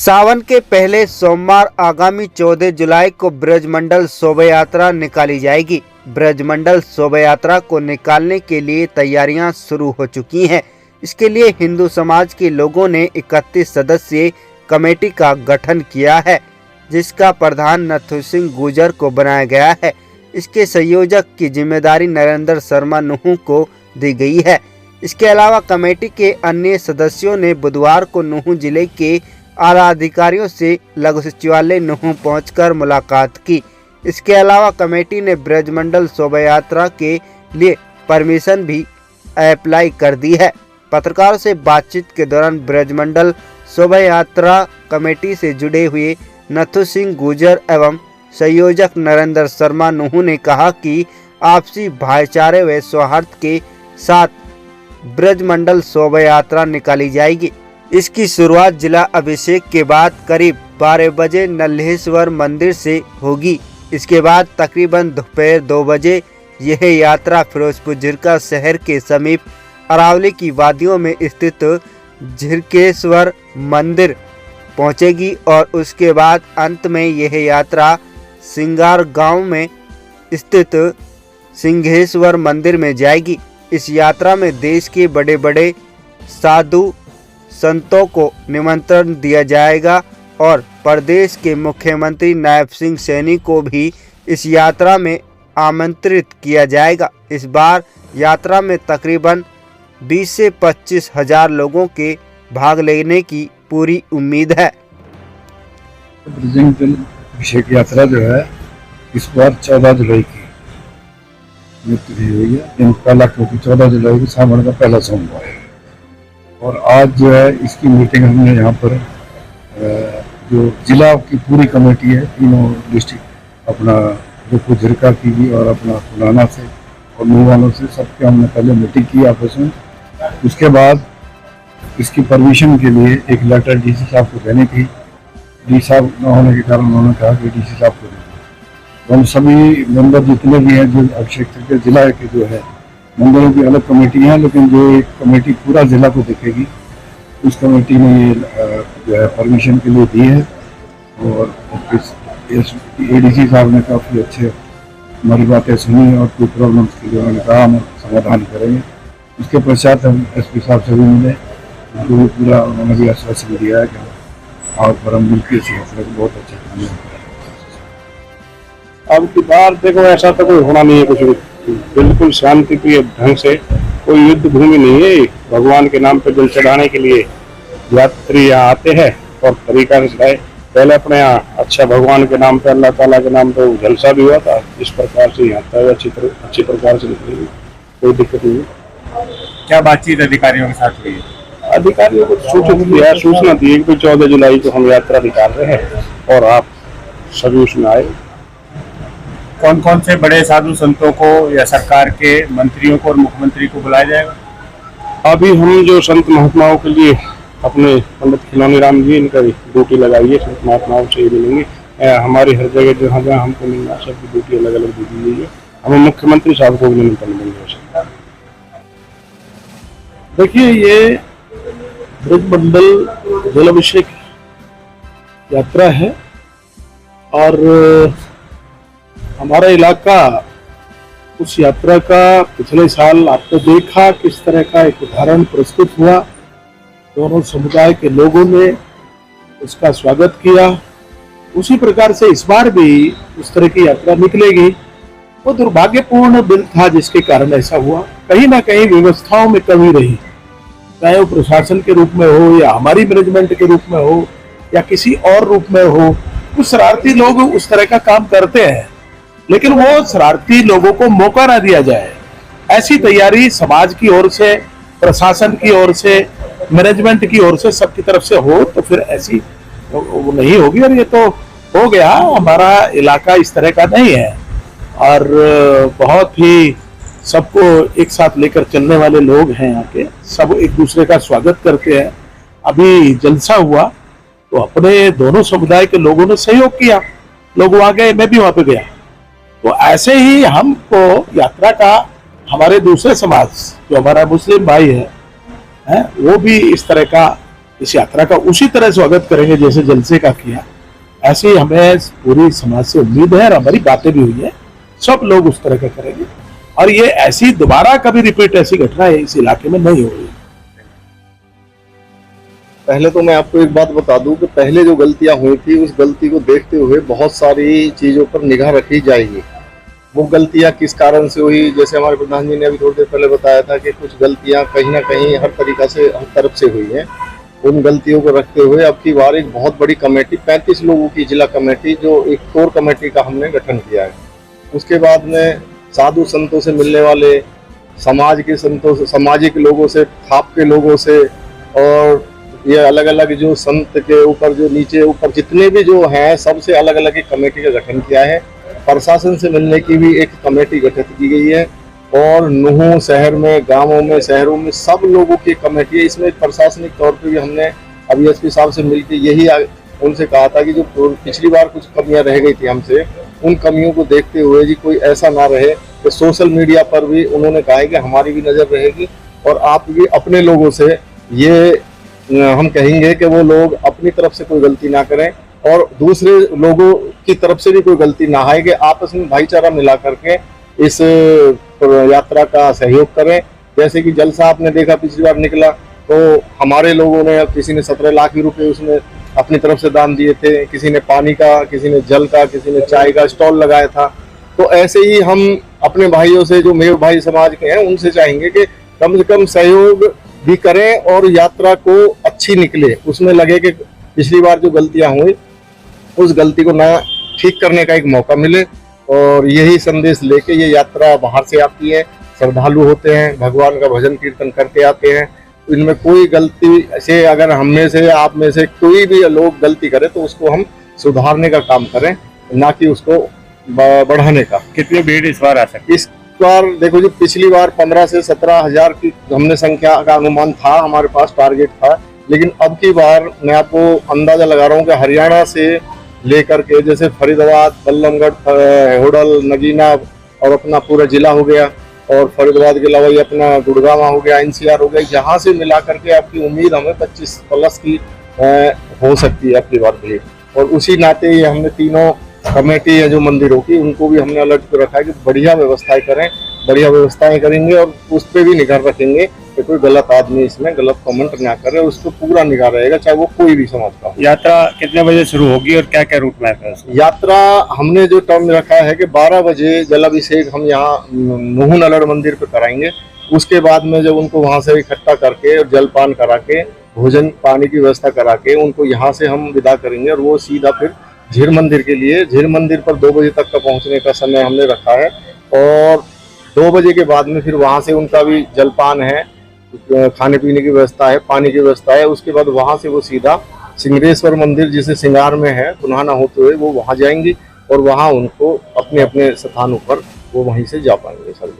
सावन के पहले सोमवार आगामी 14 जुलाई को ब्रजमंडल शोभा यात्रा निकाली जाएगी। ब्रजमंडल शोभा यात्रा को निकालने के लिए तैयारियां शुरू हो चुकी हैं। इसके लिए हिंदू समाज के लोगों ने 31 सदस्यीय कमेटी का गठन किया है, जिसका प्रधान नथु सिंह गुर्जर को बनाया गया है। इसके संयोजक की जिम्मेदारी नरेंद्र शर्मा नुहू को दी गई है। इसके अलावा कमेटी के अन्य सदस्यों ने बुधवार को नुहू जिले के आला अधिकारियों से लघु सचिवालय नुहू पहुंचकर मुलाकात की। इसके अलावा कमेटी ने ब्रजमंडल शोभा यात्रा के लिए परमिशन भी अप्लाई कर दी है। पत्रकारों से बातचीत के दौरान ब्रजमंडल शोभा यात्रा कमेटी से जुड़े हुए नथु सिंह गुर्जर एवं संयोजक नरेंद्र शर्मा नुहू ने कहा कि आपसी भाईचारे व सौहार्द के साथ ब्रजमंडल शोभा यात्रा निकाली जाएगी। इसकी शुरुआत जिला अभिषेक के बाद करीब 12 बजे नल्हेश्वर मंदिर से होगी। इसके बाद तकरीबन दोपहर 2 बजे यह यात्रा फिरोजपुर झिरका शहर के समीप अरावली की वादियों में स्थित झिरकेश्वर मंदिर पहुंचेगी और उसके बाद अंत में यह यात्रा सिंगार गांव में स्थित सिंघेश्वर मंदिर में जाएगी। इस यात्रा में देश के बड़े बड़े साधु संतों को निमंत्रण दिया जाएगा और प्रदेश के मुख्यमंत्री नायब सिंह सैनी को भी इस यात्रा में आमंत्रित किया जाएगा। इस बार यात्रा में तकरीबन 20 से 25 हजार लोगों के भाग लेने की पूरी उम्मीद है। ब्रजमंडल अभिषेक यात्रा जो है इस बार 14 जुलाई की नियुक्त की हुई है। दिन पहला क्योंकि 14 जुलाई को सावन का पहला सोमवार है और आज जो है इसकी मीटिंग हमने यहाँ पर जो जिला की पूरी कमेटी है, तीनों डिस्ट्रिक्ट अपना जो झिरका की भी और अपना फुलाना से और नुवानों से सबके हमने पहले मीटिंग की आपस में। उसके बाद इसकी परमिशन के लिए एक लेटर डीसी साहब को देनी थी। डी साहब न होने के कारण उन्होंने कहा कि डीसी साहब को देंगे। तो हम सभी मेंबर जितने भी हैं जो अभिषेक के जिला के जो है मंदिरों की अलग कमेटी है, लेकिन जो एक कमेटी पूरा जिला को देखेगी उस कमेटी ने ये जो है परमिशन के लिए दी है और एडीसी साहब ने काफ़ी अच्छे हमारी बातें सुनी और कोई प्रॉब्लम्स के लिए उन्होंने कहा हम समाधान करेंगे। उसके पश्चात हम एसपी साहब से भी मिले, उनको भी पूरा उन्होंने भी आश्वासन दिया है कि और पर हम मिलकर इस यात्रा को बहुत अच्छा काम करें। अब की बार देखो ऐसा तो कोई होना नहीं है, कुछ भी बिल्कुल शांति प्रिय ढंग से, कोई युद्ध भूमि नहीं है। भगवान के नाम पे जल चढ़ाने के लिए यात्री यहाँ आते हैं और तरीका से चढ़ाए। पहले अपने यहाँ अच्छा भगवान के नाम पे, अल्लाह ताला के नाम पे जलसा भी हुआ था। इस प्रकार से यहाँ अच्छी प्रकार से निकलेगी, कोई दिक्कत नहीं है। क्या बातचीत अधिकारियों के साथ हुई? अधिकारियों को सूचना दी कि 14 जुलाई को हम यात्रा निकाल रहे हैं और आप सभी उसमें आए। कौन कौन से बड़े साधु संतों को या सरकार के मंत्रियों को और मुख्यमंत्री को बुलाया जाएगा? अभी हम जो संत महात्माओं के लिए अपने पंडित खिलौनी राम जी इनका ड्यूटी लगाई है, संत महात्माओं से ही मिलेंगे। हमारी हर जगह जहाँ जहाँ हमको मिलना सबकी ड्यूटी अलग अलग दी गई है। हमें मुख्यमंत्री साहब को भी निमंत्रण मिलेगा। देखिए, ये ब्रजमंडल जलाभिषेक यात्रा है और हमारा इलाका उस यात्रा का पिछले साल आपने देखा किस तरह का एक उदाहरण प्रस्तुत हुआ। दोनों समुदाय के लोगों ने उसका स्वागत किया। उसी प्रकार से इस बार भी उस तरह की यात्रा निकलेगी। वो दुर्भाग्यपूर्ण दिन था जिसके कारण ऐसा हुआ। कहीं ना कहीं व्यवस्थाओं में कमी रही, चाहे वो प्रशासन के रूप में हो या हमारी मैनेजमेंट के रूप में हो या किसी और रूप में हो। कुछ शरारती लोग उस तरह का काम करते हैं, लेकिन वो शरारती लोगों को मौका ना दिया जाए। ऐसी तैयारी समाज की ओर से, प्रशासन की ओर से, मैनेजमेंट की ओर से, सबकी तरफ से हो तो फिर ऐसी नहीं होगी। और ये तो हो गया, हमारा इलाका इस तरह का नहीं है और बहुत ही सबको एक साथ लेकर चलने वाले लोग हैं। यहाँ के सब एक दूसरे का स्वागत करते हैं। अभी जलसा हुआ तो अपने दोनों समुदाय के लोगों ने सहयोग किया, लोग वहां गए, मैं भी वहां पे गया। तो ऐसे ही हमको यात्रा का हमारे दूसरे समाज जो हमारा मुस्लिम भाई है वो भी इस तरह का इस यात्रा का उसी तरह स्वागत करेंगे जैसे जलसे का किया। ऐसे ही हमें पूरी समाज से उम्मीद है और हमारी बातें भी हुई है, सब लोग उस तरह का करेंगे और ये ऐसी दोबारा कभी रिपीट ऐसी घटना इस इलाके में नहीं हो रही। पहले तो मैं आपको एक बात बता दूं कि पहले जो गलतियां हुई थी उस गलती को देखते हुए बहुत सारी चीजों पर निगाह रखी जाएगी। वो गलतियां किस कारण से हुई, जैसे हमारे प्रधान जी ने अभी थोड़ी देर पहले बताया था कि कुछ गलतियां कहीं ना कहीं हर तरीका से हर तरफ से हुई हैं। उन गलतियों को रखते हुए अब की बार एक बहुत बड़ी कमेटी 35 लोगों की जिला कमेटी जो एक कोर कमेटी का हमने गठन किया है। उसके बाद में साधु संतों से मिलने वाले, समाज के संतों से, सामाजिक लोगों से, थाप के लोगों से, और ये अलग अलग जो संत के ऊपर जो नीचे ऊपर जितने भी जो हैं सबसे अलग अलग एक कमेटी का गठन किया है। प्रशासन से मिलने की भी एक कमेटी गठित की गई है और नूह शहर में, गांवों में, शहरों में सब लोगों की कमेटी है। इसमें प्रशासनिक तौर पे भी हमने अभी एसपी साहब से मिलकर यही उनसे कहा था कि जो पिछली बार कुछ कमियां रह गई थी हमसे, उन कमियों को देखते हुए जी कोई ऐसा ना रहे कि सोशल मीडिया पर भी उन्होंने कहा है कि हमारी भी नज़र रहेगी और आप भी अपने लोगों से ये हम कहेंगे कि वो लोग अपनी तरफ से कोई गलती ना करें और दूसरे लोगों की तरफ से भी कोई गलती ना आए, कि आपस में भाईचारा मिला करके इस यात्रा का सहयोग करें। जैसे कि जलसा आपने देखा पिछली बार निकला तो हमारे लोगों ने, किसी ने 17 लाख रुपए उसमें अपनी तरफ से दान दिए थे, किसी ने पानी का, किसी ने जल का, किसी ने चाय का स्टॉल लगाया था। तो ऐसे ही हम अपने भाइयों से जो मेव भाई समाज के हैं उनसे चाहेंगे कि कम से कम सहयोग भी करें और यात्रा को अच्छी निकले, उसमें लगे कि पिछली बार जो गलतियां हुई उस गलती को ना ठीक करने का एक मौका मिले। और यही संदेश लेके ये यात्रा बाहर से आती है, श्रद्धालु होते हैं, भगवान का भजन कीर्तन करके आते हैं। इनमें कोई गलती से अगर हम में से, आप में से कोई भी लोग गलती करे तो उसको हम सुधारने का काम करें, ना कि उसको बढ़ाने का। कितनी भीड़ इस बार आ सकती है? इस बार देखो जी, पिछली बार 15 से 17 हजार की हमने संख्या का अनुमान था, हमारे पास टारगेट था, लेकिन अब की बार मैं आपको अंदाजा लगा रहा हूँ कि हरियाणा से लेकर के जैसे फरीदाबाद, बल्लभगढ़, होडल, नगीना और अपना पूरा जिला हो गया, और फरीदाबाद के अलावा ये अपना गुड़गांव हो गया, NCR हो गया, यहाँ से मिला करके आपकी उम्मीद हमें 25 प्लस की हो सकती है अपनी बार भीड़। और उसी नाते ये हमने तीनों कमेटी है जो मंदिरों की, उनको भी हमने अलर्ट कर रखा है कि बढ़िया व्यवस्थाएं करें, बढ़िया व्यवस्थाएं करेंगे और उस पर भी निगाह रखेंगे कि कोई गलत आदमी इसमें गलत कमेंट ना करे, उस पर पूरा निगाह रहेगा, चाहे वो कोई भी समाज का हो। यात्रा कितने बजे शुरू होगी और क्या क्या रूट मैप है? यात्रा हमने जो टर्म रखा है कि 12 बजे जलाभिषेक हम यहाँ नूह नलड़ मंदिर पे कराएंगे। उसके बाद में जब उनको वहाँ से इकट्ठा करके और जलपान करा के, भोजन पानी की व्यवस्था करा के उनको यहाँ से हम विदा करेंगे और वो सीधा फिर झीर मंदिर के लिए, झीर मंदिर पर 2 बजे तक का पहुँचने का समय हमने रखा है। और 2 बजे के बाद में फिर वहाँ से उनका भी जलपान है, खाने पीने की व्यवस्था है, पानी की व्यवस्था है। उसके बाद वहाँ से वो सीधा सिंगरेश्वर मंदिर जिसे सिंगार में है, पुनहाना होते हुए वो वहाँ जाएंगी और वहाँ उनको अपने अपने स्थानों पर वो वहीं से जा पाएंगे सर।